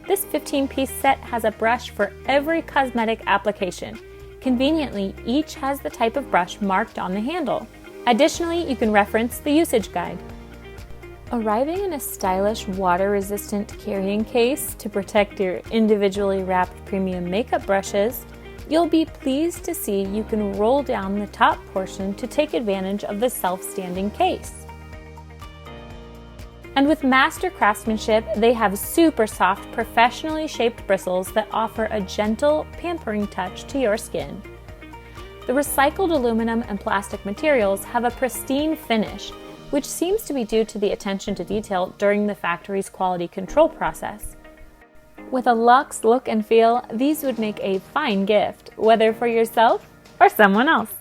This 15-piece set has a brush for every cosmetic application. Conveniently, each has the type of brush marked on the handle. Additionally, you can reference the usage guide. Arriving in a stylish, water-resistant carrying case to protect your individually wrapped premium makeup brushes, you'll be pleased to see you can roll down the top portion to take advantage of the self-standing case. And with master craftsmanship, they have super soft, professionally shaped bristles that offer a gentle, pampering touch to your skin. The recycled aluminum and plastic materials have a pristine finish, which seems to be due to the attention to detail during the factory's quality control process. With a luxe look and feel, these would make a fine gift, whether for yourself or someone else.